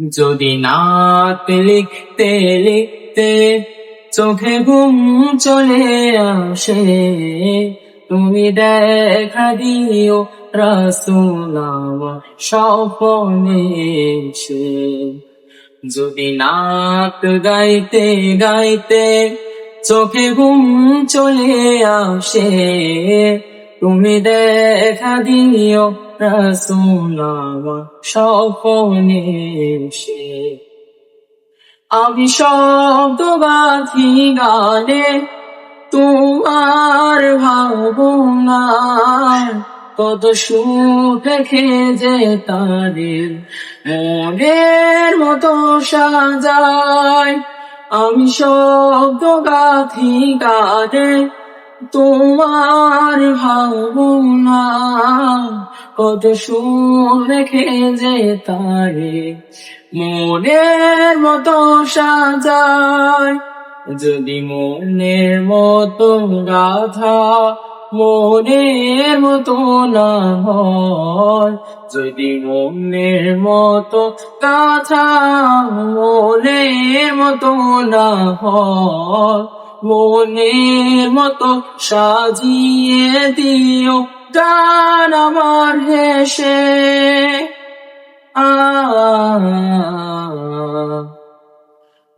যদি নাত লিখতে লিখতে চোখে ঘুম চলে আসে, তুমি দেখা দিও রাসূল আমার স্বপ্নে এসে। যদি নাত গাইতে গাইতে চোখে ঘুম চলে আসে, তুমি দেখা দিও রাসূল আমার স্বপ্নে এসে। আমি শব্দ গাঁথি গানে তোমার ভাবনায়, কত সুখ রেখে যে তারে মনের মতো সাজায়। আমি শব্দ গাঁথি গানে তোমার ভাবনায়, কত সুখ রেখে যে তারে মনের মতো সাজায়। যদি মনের মতো গাথা মনের মতো না হয়, যদি মনের মতো গাথা মনের মতো না হয়, মনের মতো সাজিয়ে দিও গান আমার হেসে।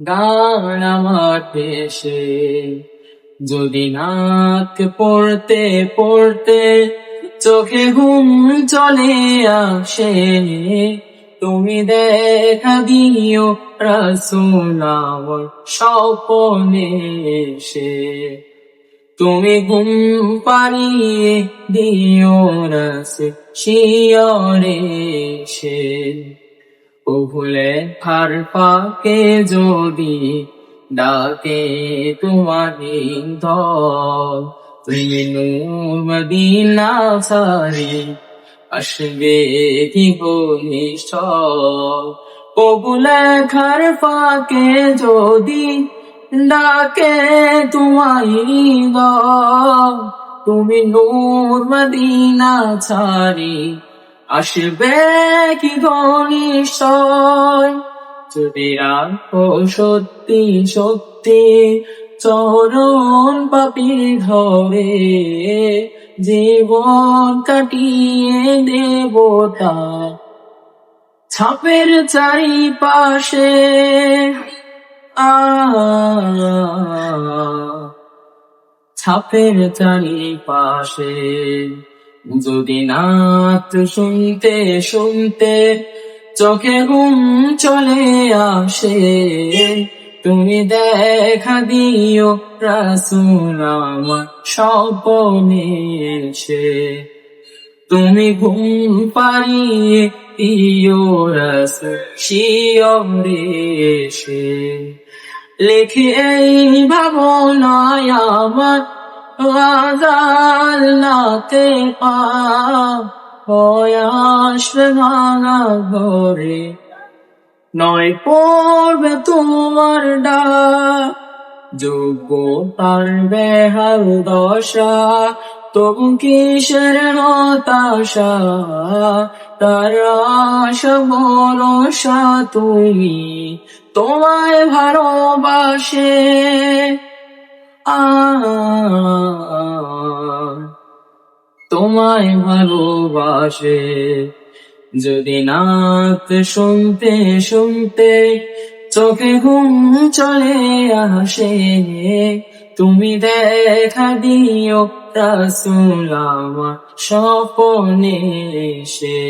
গান আমার দেশে। যদি নাত পড়তে পড়তে চোখে ঘুম চলে আসে, তুমি দেখা দিও রাসূল আমার স্বপ্নে এসে। তুমি ঘুম পাড়িয়ে দিও রাসূল শিয়রে এসে। ভুলে খার পাকে যদি ডাকে তোমারি দল, তুমি নূর মদিনা ছাড়ি আসবে কি নিশ্চয়। ভুলে খার পাকে যদি ডাকে তোমারি দল, তুমি নূর মদিনা ছাড়ি আসবে কি নিশ্চয়। যদি রাখো সত্যি সত্যি চরণ পাপীর ঘরে, জীবন কাটিয়ে দেব তার ছাপের চারিপাশে। ছাপের চারিপাশে। যদি নাত শুনতে শুনতে চোখে ঘুম চলে আসে, তুমি দেখা দিও রাসূল আমার স্বপ্নে এসে। তুমি ঘুম পাড়িয়ে দিও রাসূল শিয়রে এসে। লিখে এই ভাবনায় আমার আদালতে পা আসবে ভাঙা ঘরে, নয় পড়বে তোমার ডাক। যোগ্যতার বেহাল দশা, তবু কিসের হতাশা, তার আশা ভরসা তুমি তোমায় ভালোবাসে। তোমায় ভালোবাসে। যদি নাত শুনতে শুনতে চোখে ঘুম চলে আসে, তুমি দেখা দিও রাসূল আমার স্বপ্নে এসে।